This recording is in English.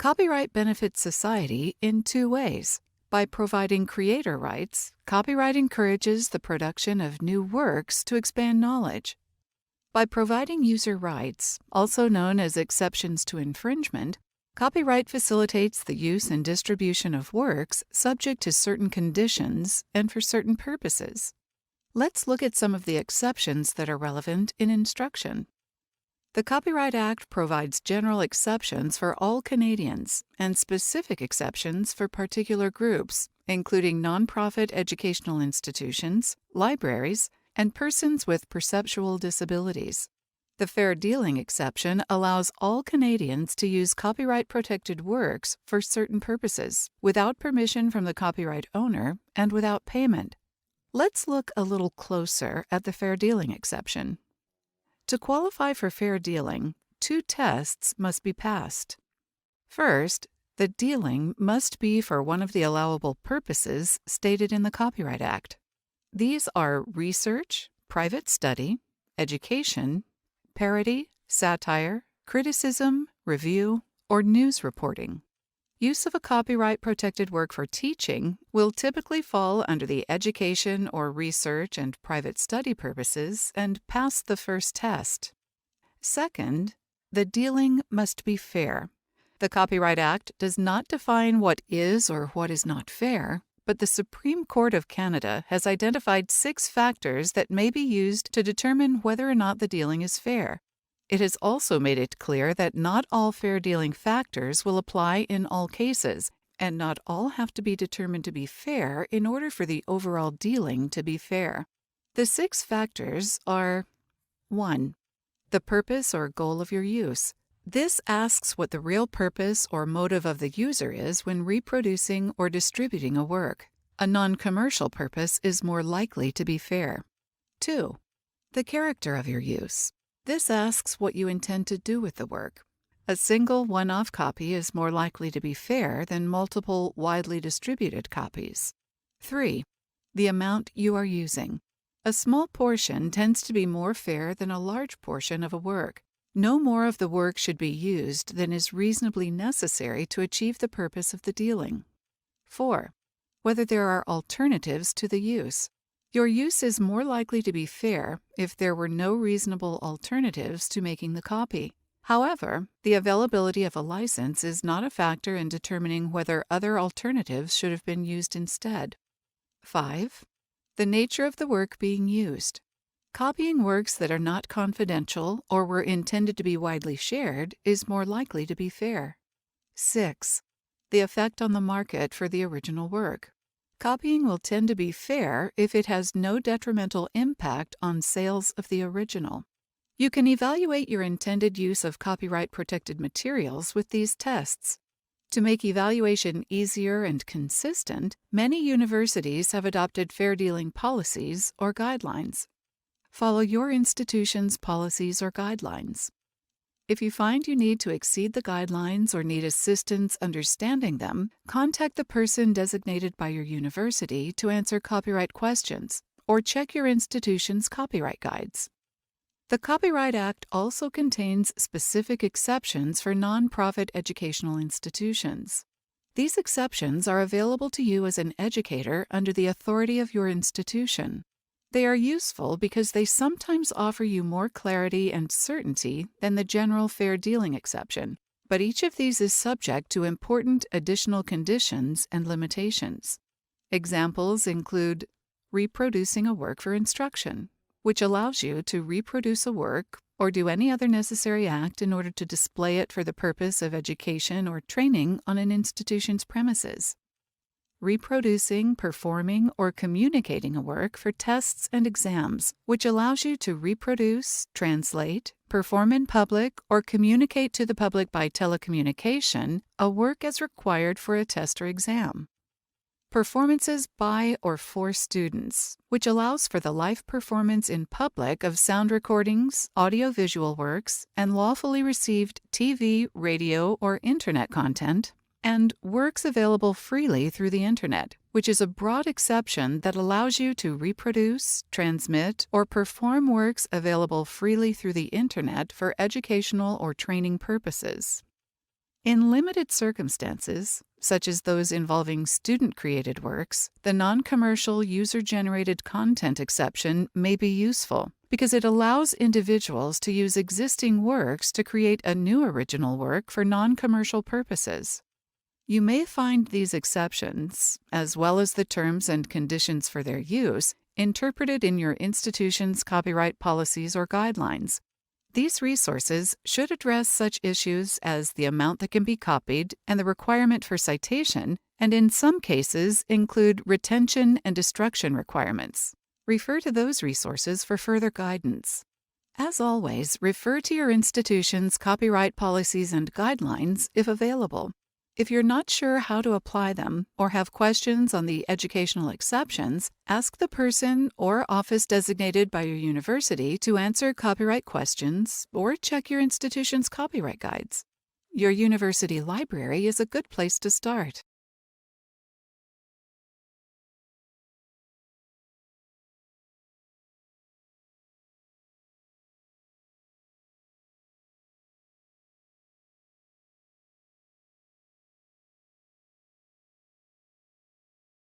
Copyright benefits society in two ways. By providing creator rights, copyright encourages the production of new works to expand knowledge. By providing user rights, also known as exceptions to infringement, copyright facilitates the use and distribution of works subject to certain conditions and for certain purposes. Let's look at some of the exceptions that are relevant in instruction. The Copyright Act provides general exceptions for all Canadians and specific exceptions for particular groups, including nonprofit educational institutions, libraries, and persons with perceptual disabilities. The fair dealing exception allows all Canadians to use copyright-protected works for certain purposes, without permission from the copyright owner and without payment. Let's look a little closer at the fair dealing exception. To qualify for fair dealing, two tests must be passed. First, the dealing must be for one of the allowable purposes stated in the Copyright Act. These are research, private study, education, parody, satire, criticism, review, or news reporting. Use of a copyright-protected work for teaching will typically fall under the education or research and private study purposes and pass the first test. Second, the dealing must be fair. The Copyright Act does not define what is or what is not fair, but the Supreme Court of Canada has identified 6 factors that may be used to determine whether or not the dealing is fair. It has also made it clear that not all fair dealing factors will apply in all cases, and not all have to be determined to be fair in order for the overall dealing to be fair. The 6 factors are: 1. The purpose or goal of your use. This asks what the real purpose or motive of the user is when reproducing or distributing a work. A non-commercial purpose is more likely to be fair. 2. The character of your use. This asks what you intend to do with the work. A single one-off copy is more likely to be fair than multiple widely distributed copies. 3. The amount you are using. A small portion tends to be more fair than a large portion of a work. No more of the work should be used than is reasonably necessary to achieve the purpose of the dealing. 4. Whether there are alternatives to the use. Your use is more likely to be fair if there were no reasonable alternatives to making the copy. However, the availability of a license is not a factor in determining whether other alternatives should have been used instead. 5. The nature of the work being used. Copying works that are not confidential or were intended to be widely shared is more likely to be fair. 6. The effect on the market for the original work. Copying will tend to be fair if it has no detrimental impact on sales of the original. You can evaluate your intended use of copyright-protected materials with these tests. To make evaluation easier and consistent, many universities have adopted fair dealing policies or guidelines. Follow your institution's policies or guidelines. If you find you need to exceed the guidelines or need assistance understanding them, contact the person designated by your university to answer copyright questions, or check your institution's copyright guides. The Copyright Act also contains specific exceptions for nonprofit educational institutions. These exceptions are available to you as an educator under the authority of your institution. They are useful because they sometimes offer you more clarity and certainty than the general fair dealing exception, but each of these is subject to important additional conditions and limitations. Examples include reproducing a work for instruction, which allows you to reproduce a work or do any other necessary act in order to display it for the purpose of education or training on an institution's premises. Reproducing, performing, or communicating a work for tests and exams, which allows you to reproduce, translate, perform in public, or communicate to the public by telecommunication a work as required for a test or exam. Performances by or for students, which allows for the live performance in public of sound recordings, audiovisual works, and lawfully received TV, radio, or Internet content, and works available freely through the Internet, which is a broad exception that allows you to reproduce, transmit, or perform works available freely through the Internet for educational or training purposes. In limited circumstances, such as those involving student-created works, the non-commercial user-generated content exception may be useful because it allows individuals to use existing works to create a new original work for non-commercial purposes. You may find these exceptions, as well as the terms and conditions for their use, interpreted in your institution's copyright policies or guidelines. These resources should address such issues as the amount that can be copied and the requirement for citation, and in some cases include retention and destruction requirements. Refer to those resources for further guidance. As always, refer to your institution's copyright policies and guidelines if available. If you're not sure how to apply them or have questions on the educational exceptions, ask the person or office designated by your university to answer copyright questions or check your institution's copyright guides. Your university library is a good place to start.